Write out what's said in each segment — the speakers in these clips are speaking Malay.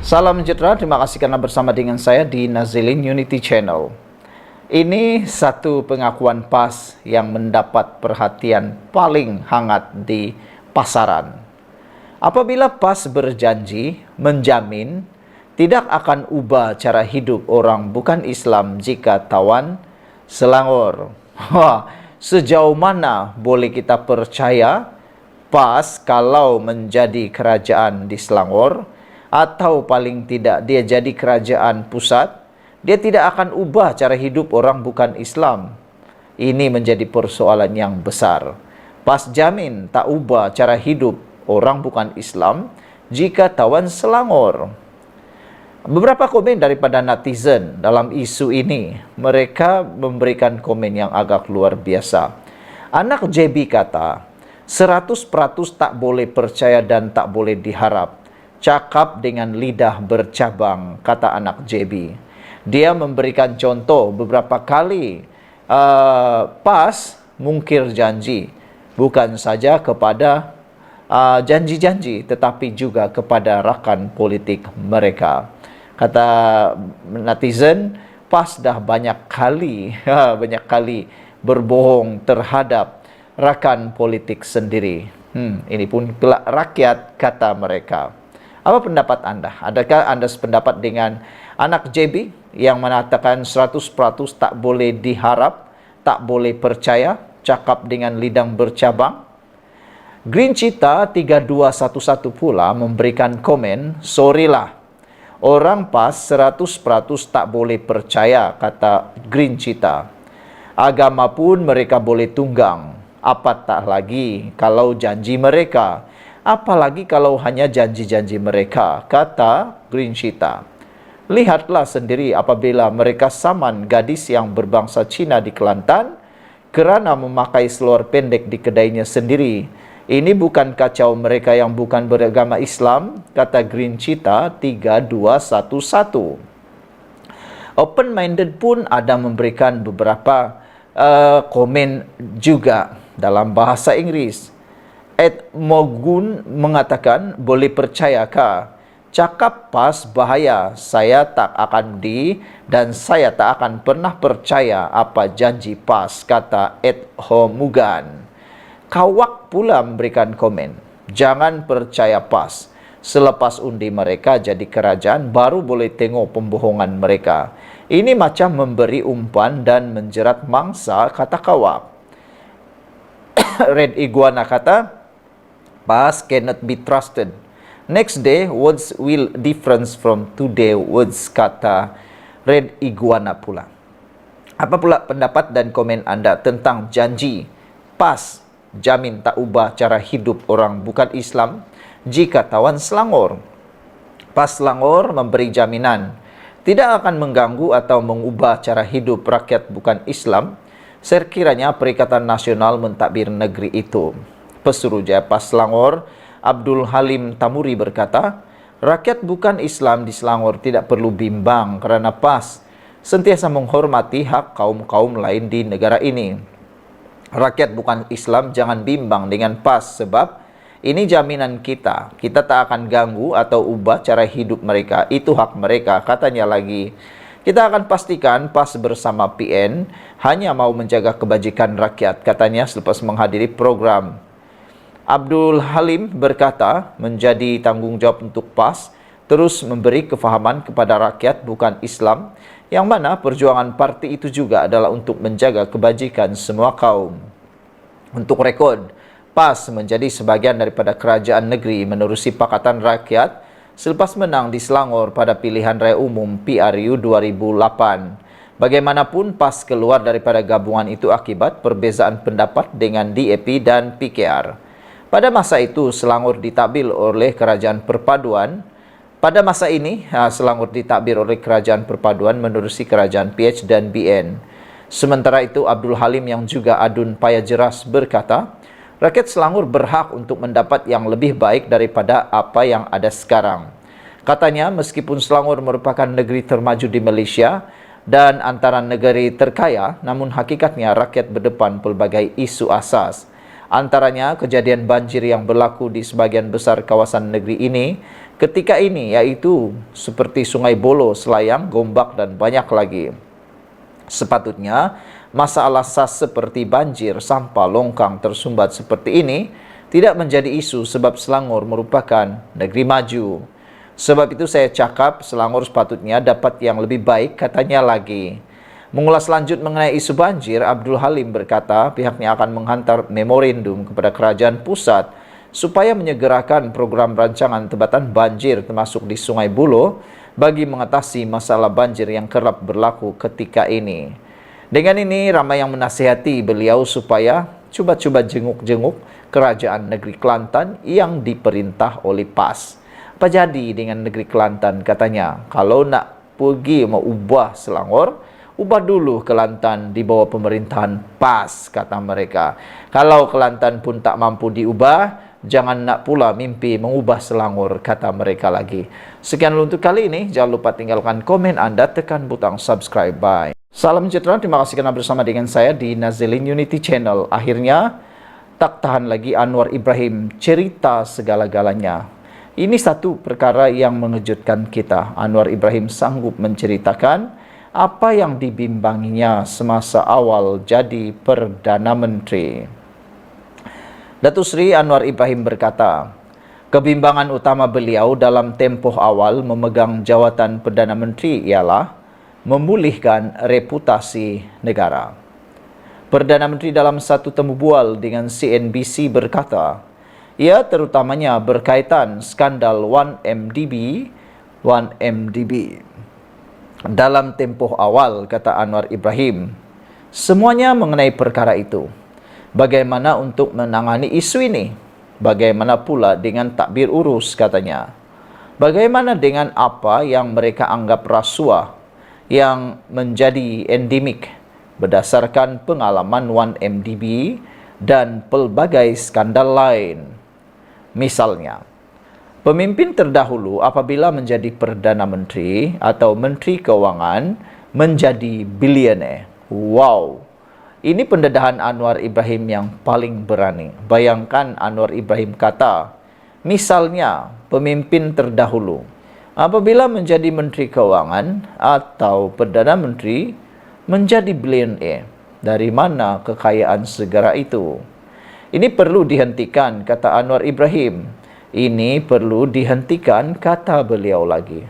Salam sejahtera, terima kasih karena bersama dengan saya di Nazilin Unity Channel. Ini satu pengakuan PAS yang mendapat perhatian paling hangat di pasaran. Apabila PAS berjanji, menjamin, tidak akan ubah cara hidup orang bukan Islam jika tawan Selangor. Sejauh mana boleh kita percaya PAS kalau menjadi kerajaan di Selangor, atau paling tidak dia jadi kerajaan pusat, dia tidak akan ubah cara hidup orang bukan Islam. Ini menjadi persoalan yang besar. PAS jamin tak ubah cara hidup orang bukan Islam jika tawan Selangor. Beberapa komen daripada netizen dalam isu ini, mereka memberikan komen yang agak luar biasa. Anak JB kata, 100% tak boleh percaya dan tak boleh diharap. Cakap dengan lidah bercabang, kata anak JB. Dia memberikan contoh beberapa kali PAS mungkir janji, bukan saja kepada janji-janji, tetapi juga kepada rakan politik mereka. Kata netizen, PAS dah banyak kali berbohong terhadap rakan politik sendiri. Ini pun kelak rakyat, kata mereka. Apa pendapat Anda? Adakah Anda sependapat dengan anak JB yang mengatakan 100% tak boleh diharap, tak boleh percaya, cakap dengan lidang bercabang? Green Cheetah 3211 pula memberikan komen, sorrylah, orang PAS 100% tak boleh percaya, kata Green Cheetah. Agama pun mereka boleh tunggang, apatah lagi kalau janji mereka. Apalagi kalau hanya janji-janji mereka, kata Green Cheetah. Lihatlah sendiri apabila mereka saman gadis yang berbangsa Cina di Kelantan kerana memakai seluar pendek di kedainya sendiri. Ini bukan kacau mereka yang bukan beragama Islam, kata Green Cheetah 3211. Open-minded pun ada memberikan beberapa komen juga dalam bahasa Inggris. Ed Mogun mengatakan, boleh percayakah? Cakap PAS bahaya, saya tak akan dan saya tak akan pernah percaya apa janji PAS, kata Ed Homugan. Kawak pula memberikan komen, jangan percaya PAS. Selepas undi mereka jadi kerajaan, baru boleh tengok pembohongan mereka. Ini macam memberi umpan dan menjerat mangsa, kata Kawak. Red Iguana kata, PAS cannot be trusted. Next day, words will difference from today words, kata Red Iguana pula. Apa pula pendapat dan komen Anda tentang janji PAS jamin tak ubah cara hidup orang bukan Islam jika tawan Selangor? PAS Selangor memberi jaminan tidak akan mengganggu atau mengubah cara hidup rakyat bukan Islam sekiranya Perikatan Nasional mentadbir negeri itu. Pesuruhjaya PAS Selangor, Abdul Halim Tamuri berkata, rakyat bukan Islam di Selangor tidak perlu bimbang kerana PAS sentiasa menghormati hak kaum-kaum lain di negara ini. Rakyat bukan Islam jangan bimbang dengan PAS sebab ini jaminan kita. Kita tak akan ganggu atau ubah cara hidup mereka. Itu hak mereka, katanya lagi. Kita akan pastikan PAS bersama PN hanya mau menjaga kebajikan rakyat, katanya selepas menghadiri program. Abdul Halim berkata, menjadi tanggungjawab untuk PAS terus memberi kefahaman kepada rakyat bukan Islam, yang mana perjuangan parti itu juga adalah untuk menjaga kebajikan semua kaum. Untuk rekod, PAS menjadi sebahagian daripada kerajaan negeri menerusi Pakatan Rakyat selepas menang di Selangor pada pilihan raya umum PRU 2008. Bagaimanapun, PAS keluar daripada gabungan itu akibat perbezaan pendapat dengan DAP dan PKR. Pada masa itu, Selangor ditadbir oleh Kerajaan Perpaduan. Pada masa ini, Selangor ditadbir oleh Kerajaan Perpaduan menerusi Kerajaan PH dan BN. Sementara itu, Abdul Halim yang juga adun payah jeras berkata, rakyat Selangor berhak untuk mendapat yang lebih baik daripada apa yang ada sekarang. Katanya, meskipun Selangor merupakan negeri termaju di Malaysia dan antara negeri terkaya, namun hakikatnya rakyat berdepan pelbagai isu asas. Antaranya kejadian banjir yang berlaku di sebagian besar kawasan negeri ini ketika ini, yaitu seperti Sungai Bolo, Selayang, Gombak, dan banyak lagi. Sepatutnya, masalah SAS seperti banjir, sampah, longkang tersumbat seperti ini tidak menjadi isu sebab Selangor merupakan negeri maju. Sebab itu saya cakap Selangor sepatutnya dapat yang lebih baik, katanya lagi. Mengulas lanjut mengenai isu banjir, Abdul Halim berkata pihaknya akan menghantar memorandum kepada kerajaan pusat supaya menyegerakan program rancangan tebatan banjir termasuk di Sungai Buloh bagi mengatasi masalah banjir yang kerap berlaku ketika ini. Dengan ini, ramai yang menasihati beliau supaya cuba-cuba jenguk-jenguk kerajaan negeri Kelantan yang diperintah oleh PAS. Apa jadi dengan negeri Kelantan, katanya? Kalau nak pergi mau ubah Selangor, ubah dulu Kelantan di bawah pemerintahan PAS, kata mereka. Kalau Kelantan pun tak mampu diubah, jangan nak pula mimpi mengubah Selangor, kata mereka lagi. Sekian dulu untuk kali ini. Jangan lupa tinggalkan komen Anda, tekan butang subscribe. Bye. Salam sejahtera, terima kasih karena bersama dengan saya di Nazilin Unity Channel. Akhirnya, tak tahan lagi Anwar Ibrahim cerita segala-galanya. Ini satu perkara yang mengejutkan kita. Anwar Ibrahim sanggup menceritakan apa yang dibimbanginya semasa awal jadi Perdana Menteri. Datuk Seri Anwar Ibrahim berkata, kebimbangan utama beliau dalam tempoh awal memegang jawatan Perdana Menteri ialah memulihkan reputasi negara. Perdana Menteri dalam satu temu bual dengan CNBC berkata, ia terutamanya berkaitan skandal 1MDB. Dalam tempoh awal, kata Anwar Ibrahim, semuanya mengenai perkara itu. Bagaimana untuk menangani isu ini? Bagaimana pula dengan takbir urus, katanya? Bagaimana dengan apa yang mereka anggap rasuah yang menjadi endemik berdasarkan pengalaman 1MDB dan pelbagai skandal lain? Misalnya, pemimpin terdahulu apabila menjadi Perdana Menteri atau Menteri Keuangan menjadi bilioner. Wow, ini pendedahan Anwar Ibrahim yang paling berani. Bayangkan Anwar Ibrahim kata, misalnya pemimpin terdahulu apabila menjadi Menteri Keuangan atau Perdana Menteri menjadi bilioner. Dari mana kekayaan segera itu? Ini perlu dihentikan, kata Anwar Ibrahim. Ini perlu dihentikan, kata beliau lagi.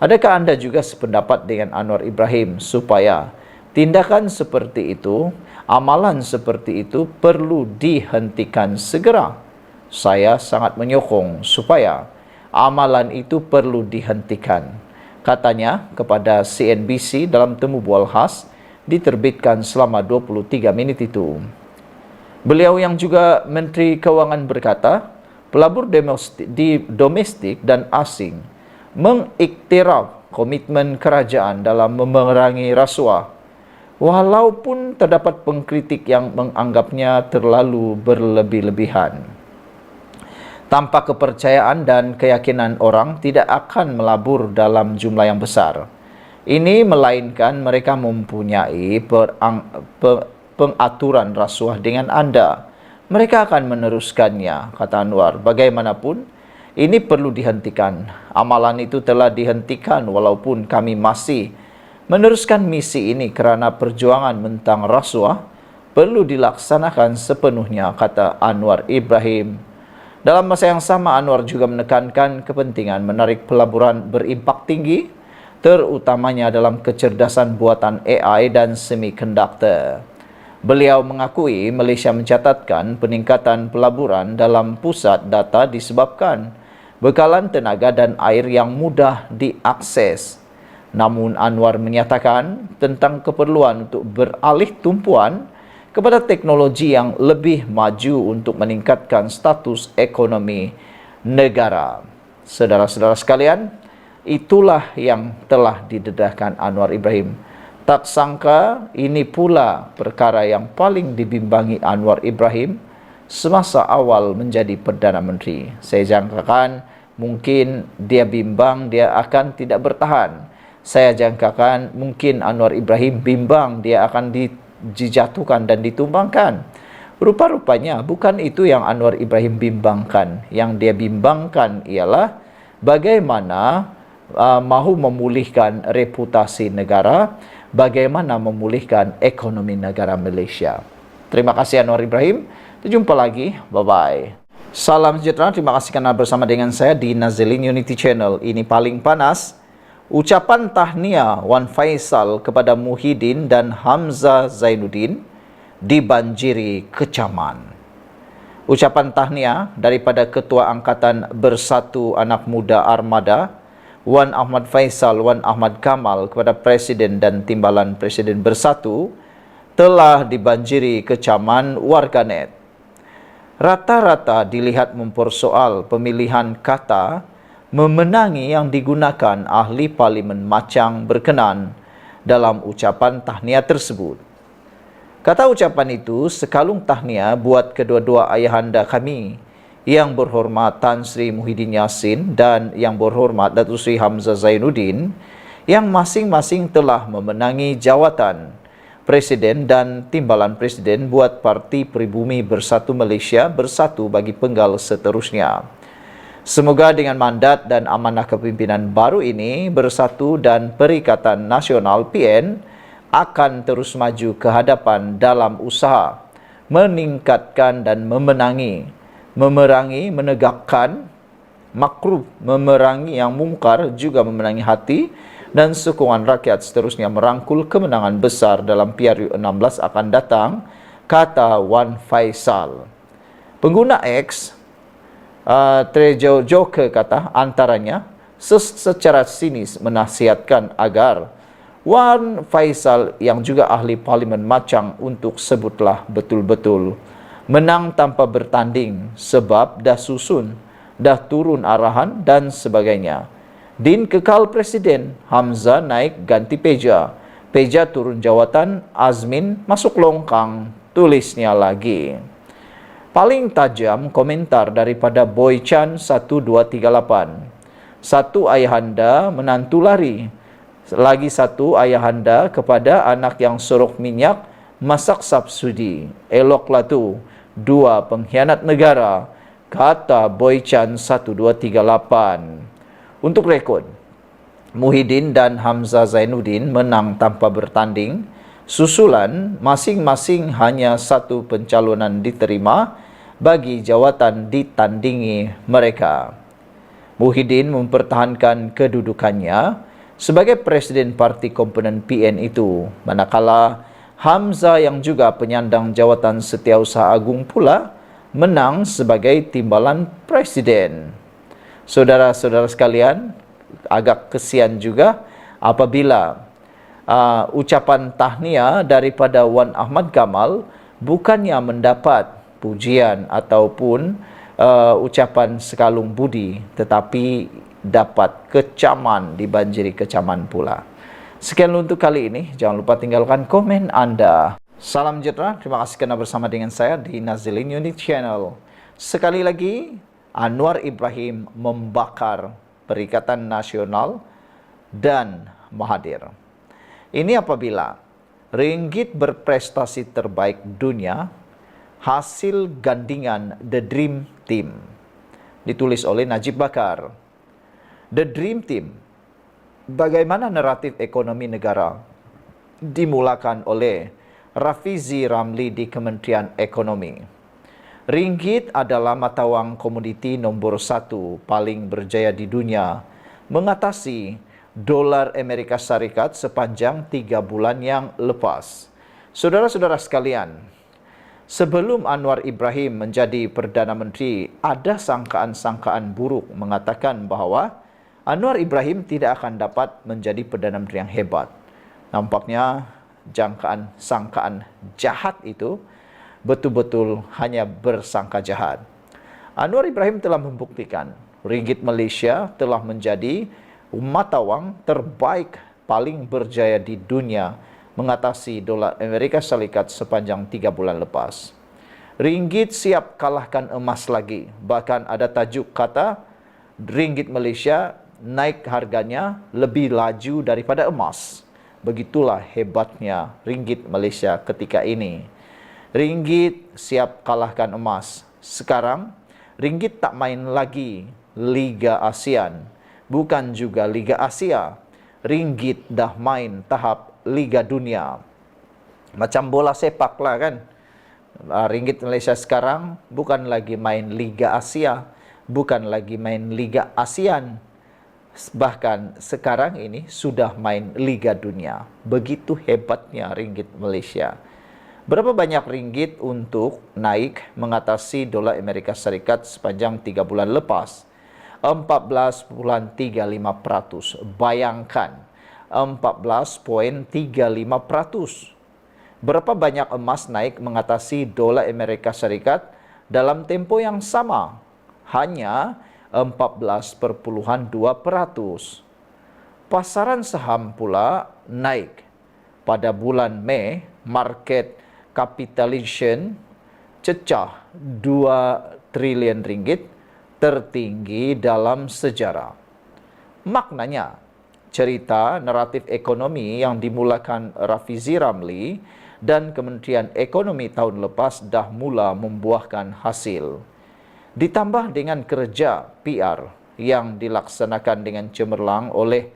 Adakah Anda juga sependapat dengan Anwar Ibrahim supaya tindakan seperti itu, amalan seperti itu perlu dihentikan segera? Saya sangat menyokong supaya amalan itu perlu dihentikan, katanya kepada CNBC dalam temu bual khas diterbitkan selama 23 menit itu. Beliau yang juga Menteri Keuangan berkata, pelabur domestik dan asing mengiktiraf komitmen kerajaan dalam memerangi rasuah, walaupun terdapat pengkritik yang menganggapnya terlalu berlebih-lebihan. Tanpa kepercayaan dan keyakinan orang tidak akan melabur dalam jumlah yang besar. Ini melainkan mereka mempunyai pengaturan rasuah dengan Anda. Mereka akan meneruskannya, kata Anwar. Bagaimanapun, ini perlu dihentikan. Amalan itu telah dihentikan walaupun kami masih meneruskan misi ini kerana perjuangan mentang rasuah perlu dilaksanakan sepenuhnya, kata Anwar Ibrahim. Dalam masa yang sama, Anwar juga menekankan kepentingan menarik pelaburan berimpak tinggi, terutamanya dalam kecerdasan buatan AI dan semikonduktor. Beliau mengakui Malaysia mencatatkan peningkatan pelaburan dalam pusat data disebabkan bekalan tenaga dan air yang mudah diakses. Namun Anwar menyatakan tentang keperluan untuk beralih tumpuan kepada teknologi yang lebih maju untuk meningkatkan status ekonomi negara. Saudara-saudara sekalian, itulah yang telah didedahkan Anwar Ibrahim. Tak sangka ini pula perkara yang paling dibimbangi Anwar Ibrahim semasa awal menjadi Perdana Menteri. Saya jangkakan mungkin dia bimbang dia akan tidak bertahan. Saya jangkakan mungkin Anwar Ibrahim bimbang dia akan dijatuhkan dan ditumbangkan. Rupa-rupanya bukan itu yang Anwar Ibrahim bimbangkan. Yang dia bimbangkan ialah bagaimana mahu memulihkan reputasi negara, bagaimana memulihkan ekonomi negara Malaysia. Terima kasih Anwar Ibrahim. Jumpa lagi. Bye-bye. Salam sejahtera. Terima kasih kerana bersama dengan saya di Nazilin Unity Channel. Ini paling panas. Ucapan tahniah Wan Faisal kepada Muhyiddin dan Hamzah Zainuddin dibanjiri kecaman. Ucapan tahniah daripada Ketua Angkatan Bersatu Anak Muda Armada, Wan Ahmad Faisal, Wan Ahmad Kamal kepada Presiden dan Timbalan Presiden Bersatu telah dibanjiri kecaman warganet. Rata-rata dilihat mempersoal pemilihan kata memenangi yang digunakan ahli parlimen Machang berkenan dalam ucapan tahniah tersebut. Kata ucapan itu sekalung tahniah buat kedua-dua ayahanda kami, Yang Berhormat Tan Sri Muhyiddin Yassin dan Yang Berhormat Datuk Seri Hamzah Zainuddin, yang masing-masing telah memenangi jawatan Presiden dan Timbalan Presiden buat Parti Peribumi Bersatu Malaysia Bersatu bagi penggal seterusnya. Semoga dengan mandat dan amanah kepimpinan baru ini, Bersatu dan Perikatan Nasional PN akan terus maju ke hadapan dalam usaha meningkatkan dan memerangi, menegakkan makruf, memerangi yang mungkar, juga memenangi hati dan sokongan rakyat, seterusnya merangkul kemenangan besar dalam PRU 16 akan datang, kata Wan Faisal. Pengguna X, Trejo Joker kata antaranya secara sinis menasihatkan agar Wan Faisal yang juga ahli parlimen Machang untuk sebutlah betul-betul menang tanpa bertanding sebab dah susun, dah turun arahan dan sebagainya. Din kekal Presiden, Hamzah naik ganti Peja. Peja turun jawatan, Azmin masuk longkang, tulisnya lagi. Paling tajam komentar daripada Boy Chan 1238. Satu ayahanda menantu lari. Lagi satu ayahanda kepada anak yang sorok minyak masak subsidi. Eloklah tu, dua pengkhianat negara, kata Boy Chan 1238. Untuk rekod, Muhyiddin dan Hamzah Zainuddin menang tanpa bertanding. Susulan masing-masing hanya satu pencalonan diterima bagi jawatan ditandingi mereka. Muhyiddin mempertahankan kedudukannya sebagai Presiden Parti Komponen PN itu, manakala Hamzah yang juga penyandang jawatan Setiausaha Agung pula menang sebagai Timbalan Presiden. Saudara-saudara sekalian, agak kesian juga apabila ucapan tahniah daripada Wan Ahmad Kamal bukannya mendapat pujian ataupun ucapan sekalung budi, tetapi dapat kecaman, dibanjiri kecaman pula. Sekian untuk kali ini. Jangan lupa tinggalkan komen Anda. Salam sejahtera. Terima kasih kerana bersama dengan saya di Nazilin Unity Channel. Sekali lagi, Anwar Ibrahim membakar Perikatan Nasional dan Mahathir. Ini apabila ringgit berprestasi terbaik dunia, hasil gandingan The Dream Team. Ditulis oleh Najib Bakar. The Dream Team. Bagaimana naratif ekonomi negara dimulakan oleh Rafizi Ramli di Kementerian Ekonomi. Ringgit adalah mata wang komoditi nombor 1 paling berjaya di dunia, mengatasi dolar Amerika Syarikat sepanjang 3 bulan yang lepas. Saudara-saudara sekalian, sebelum Anwar Ibrahim menjadi Perdana Menteri, ada sangkaan-sangkaan buruk mengatakan bahawa Anwar Ibrahim tidak akan dapat menjadi Perdana Menteri yang hebat. Nampaknya sangkaan jahat itu betul-betul hanya bersangka jahat. Anwar Ibrahim telah membuktikan ringgit Malaysia telah menjadi mata wang terbaik paling berjaya di dunia, mengatasi dolar Amerika Syarikat sepanjang 3 bulan lepas. Ringgit siap kalahkan emas lagi. Bahkan ada tajuk kata ringgit Malaysia naik harganya lebih laju daripada emas. Begitulah hebatnya ringgit Malaysia ketika ini. Ringgit siap kalahkan emas. Sekarang, ringgit tak main lagi Liga ASEAN. bukan juga Liga Asia. Ringgit dah main tahap Liga Dunia. Macam bola sepak lah kan. Ringgit Malaysia sekarang bukan lagi main Liga Asia, bukan lagi main Liga ASEAN. Bahkan sekarang ini sudah main Liga Dunia. Begitu hebatnya ringgit Malaysia. Berapa banyak ringgit untuk naik mengatasi dolar Amerika Serikat sepanjang 3 bulan lepas? 14,35%. Bayangkan, 14,35%. Berapa banyak emas naik mengatasi dolar Amerika Serikat dalam tempo yang sama? Hanya 14,2%. Pasaran saham pula naik. Pada bulan Mei, market capitalization cecah 2 triliun ringgit, tertinggi dalam sejarah. Maknanya, cerita naratif ekonomi yang dimulakan Rafizi Ramli dan Kementerian Ekonomi tahun lepas dah mula membuahkan hasil. Ditambah dengan kerja PR yang dilaksanakan dengan cemerlang oleh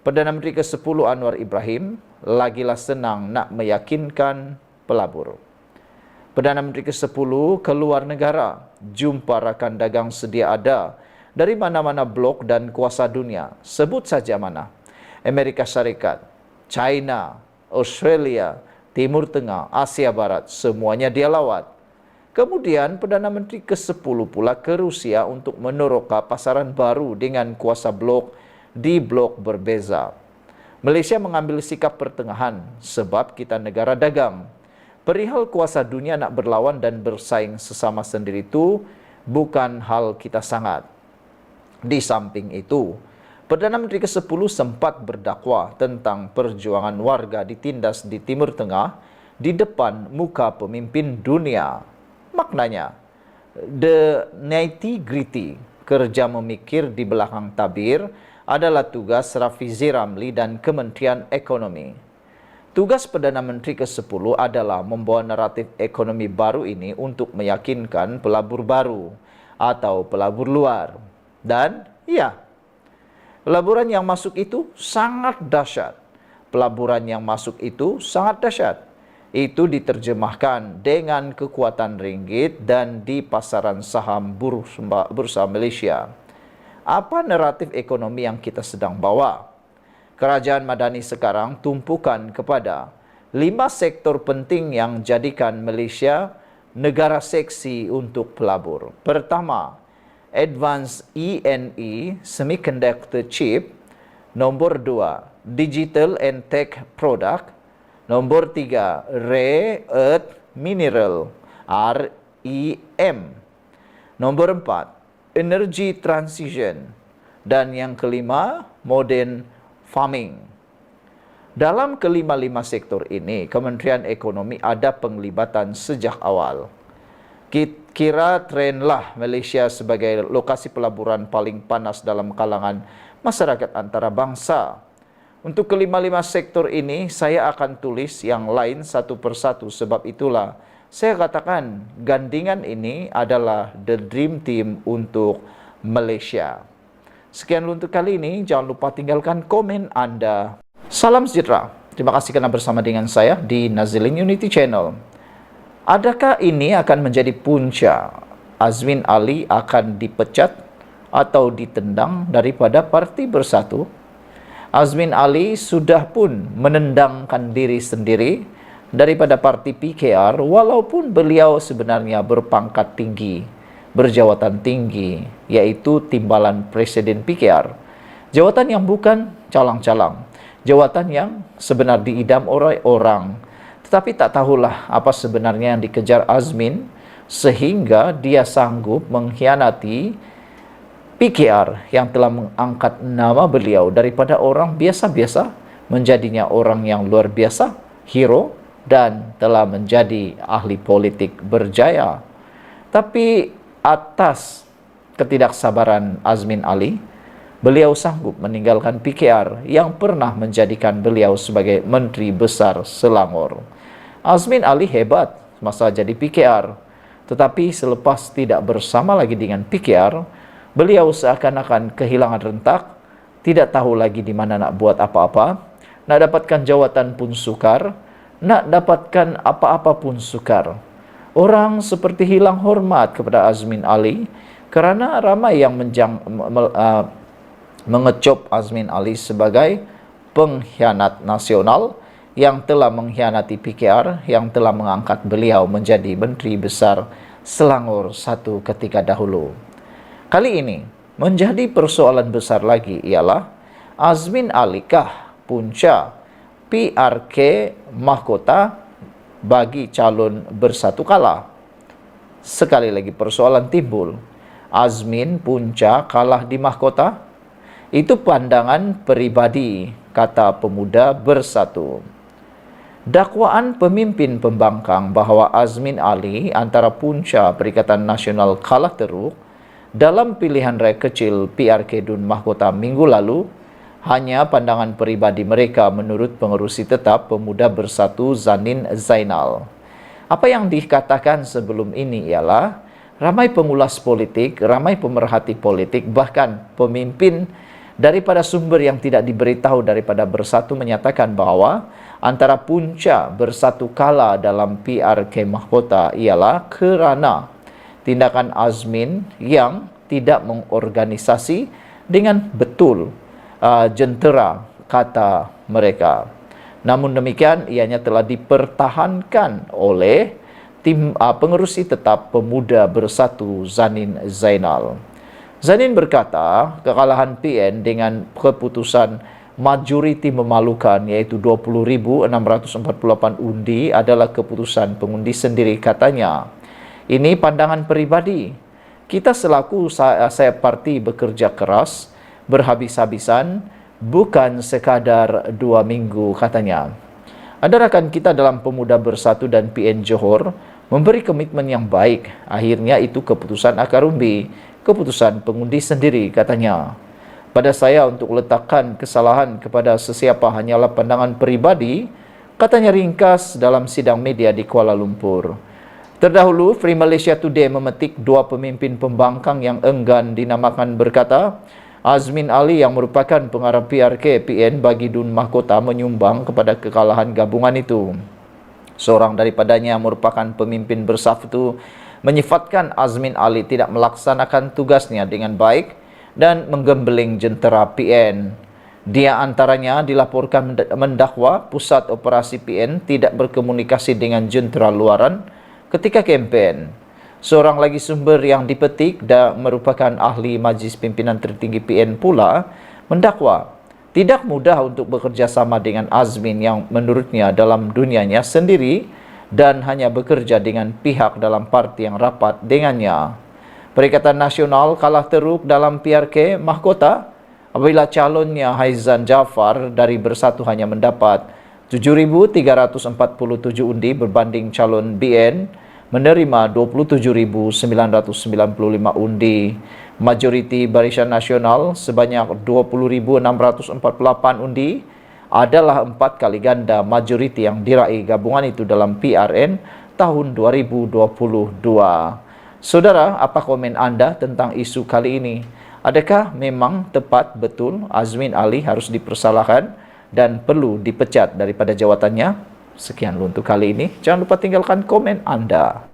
Perdana Menteri ke-10 Anwar Ibrahim, lagilah senang nak meyakinkan pelabur. Perdana Menteri ke-10 keluar negara, jumpa rakan dagang sedia ada dari mana-mana blok dan kuasa dunia. Sebut saja mana? Amerika Syarikat, China, Australia, Timur Tengah, Asia Barat, semuanya dia lawat. Kemudian Perdana Menteri ke-10 pula ke Rusia untuk meneroka pasaran baru dengan kuasa blok di blok berbeza. Malaysia mengambil sikap pertengahan sebab kita negara dagang. Perihal kuasa dunia nak berlawan dan bersaing sesama sendiri itu bukan hal kita sangat. Di samping itu, Perdana Menteri ke-10 sempat berdakwah tentang perjuangan warga ditindas di Timur Tengah di depan muka pemimpin dunia. Maknanya, the nitty-gritty, kerja memikir di belakang tabir, adalah tugas Rafizi Ramli dan Kementerian Ekonomi. Tugas Perdana Menteri ke-10 adalah membawa naratif ekonomi baru ini untuk meyakinkan pelabur baru atau pelabur luar. Dan, ya, pelaburan yang masuk itu sangat dahsyat. Pelaburan yang masuk itu sangat dahsyat. Itu diterjemahkan dengan kekuatan ringgit dan di pasaran saham bursa Malaysia. Apa naratif ekonomi yang kita sedang bawa? Kerajaan Madani sekarang tumpukan kepada 5 sektor penting yang jadikan Malaysia negara seksi untuk pelabur. Pertama, Advanced E&E Semiconductor Chip. Nombor 2, Digital and Tech Product. Nombor 3, Rare Earth Mineral REM. Nombor 4, Energy Transition. Dan yang kelima, Modern Farming. Dalam kelima-lima sektor ini, Kementerian Ekonomi ada penglibatan sejak awal. Kira trenlah Malaysia sebagai lokasi pelaburan paling panas dalam kalangan masyarakat antarabangsa. Untuk kelima-lima sektor ini, saya akan tulis yang lain satu persatu. Sebab itulah saya katakan gandingan ini adalah the dream team untuk Malaysia. Sekian untuk kali ini. Jangan lupa tinggalkan komen Anda. Salam sejahtera. Terima kasih kerana bersama dengan saya di Nazilin Unity Channel. Adakah ini akan menjadi punca Azmin Ali akan dipecat atau ditendang daripada Parti Bersatu? Azmin Ali sudah pun menendangkan diri sendiri daripada Parti PKR walaupun beliau sebenarnya berpangkat tinggi, berjawatan tinggi, yaitu timbalan Presiden PKR. Jawatan yang bukan calang-calang, jawatan yang sebenar diidam oleh orang. Tetapi tak tahulah apa sebenarnya yang dikejar Azmin sehingga dia sanggup mengkhianati PKR yang telah mengangkat nama beliau daripada orang biasa-biasa menjadinya orang yang luar biasa, hero, dan telah menjadi ahli politik berjaya. Tapi atas ketidaksabaran Azmin Ali, beliau sanggup meninggalkan PKR yang pernah menjadikan beliau sebagai Menteri Besar Selangor. Azmin Ali hebat masa jadi PKR, tetapi selepas tidak bersama lagi dengan PKR, beliau seakan-akan kehilangan rentak tidak tahu lagi di mana nak buat apa-apa, nak dapatkan jawatan pun sukar, nak dapatkan apa-apa pun sukar. Orang seperti hilang hormat kepada Azmin Ali kerana ramai yang mengecop Azmin Ali sebagai pengkhianat nasional yang telah mengkhianati PKR, yang telah mengangkat beliau menjadi Menteri Besar Selangor satu ketika dahulu. Kali ini menjadi persoalan besar lagi ialah Azmin Ali kah punca PRK mahkota bagi calon bersatu kala? Sekali lagi persoalan timbul, Azmin punca kalah di mahkota? Itu pandangan peribadi, kata Pemuda Bersatu. Dakwaan pemimpin pembangkang bahawa Azmin Ali antara punca Perikatan Nasional kalah teruk dalam pilihan raya kecil PRK Dun Mahkota minggu lalu hanya pandangan peribadi mereka menurut pengerusi tetap Pemuda Bersatu Zanin Zainal. Apa yang dikatakan sebelum ini ialah ramai pengulas politik, ramai pemerhati politik, bahkan pemimpin daripada sumber yang tidak diberitahu daripada Bersatu menyatakan bahawa antara punca Bersatu kalah dalam PRK Mahkota ialah kerana tindakan Azmin yang tidak mengorganisasi dengan betul jentera, kata mereka. Namun demikian, ianya telah dipertahankan oleh tim pengerusi tetap Pemuda Bersatu Zanin Zainal. Zanin berkata, kekalahan PN dengan keputusan majoriti memalukan iaitu 20,648 undi adalah keputusan pengundi sendiri, katanya. Ini pandangan peribadi. Kita selaku saya parti bekerja keras, berhabis-habisan, bukan sekadar 2 minggu, katanya. Ada rakan kita dalam Pemuda Bersatu dan PN Johor memberi komitmen yang baik. Akhirnya itu keputusan akar umbi, keputusan pengundi sendiri, katanya. Pada saya untuk letakkan kesalahan kepada sesiapa hanyalah pandangan peribadi, katanya ringkas dalam sidang media di Kuala Lumpur. Terdahulu, Free Malaysia Today memetik 2 pemimpin pembangkang yang enggan dinamakan berkata, Azmin Ali yang merupakan pengarah PRK PN bagi Dun Mahkota menyumbang kepada kekalahan gabungan itu. Seorang daripadanya yang merupakan pemimpin Bersatu menyifatkan Azmin Ali tidak melaksanakan tugasnya dengan baik dan menggembeling jentera PN. Dia antaranya dilaporkan mendakwa pusat operasi PN tidak berkomunikasi dengan jentera luaran ketika kempen. Seorang lagi sumber yang dipetik dan merupakan ahli Majlis Pimpinan Tertinggi PN pula mendakwa tidak mudah untuk bekerja sama dengan Azmin yang menurutnya dalam dunianya sendiri dan hanya bekerja dengan pihak dalam parti yang rapat dengannya. Perikatan Nasional kalah teruk dalam PRK Mahkota apabila calonnya Haizan Jaafar dari Bersatu hanya mendapat 7,347 undi berbanding calon BN menerima 27,995 undi. Majoriti Barisan Nasional sebanyak 20,648 undi adalah 4 kali ganda majoriti yang diraih gabungan itu dalam PRN tahun 2022. Saudara, apa komen anda tentang isu kali ini? Adakah memang tepat betul Azmin Ali harus dipersalahkan dan perlu dipecat daripada jawatannya? Sekian untuk kali ini. Jangan lupa tinggalkan komen anda.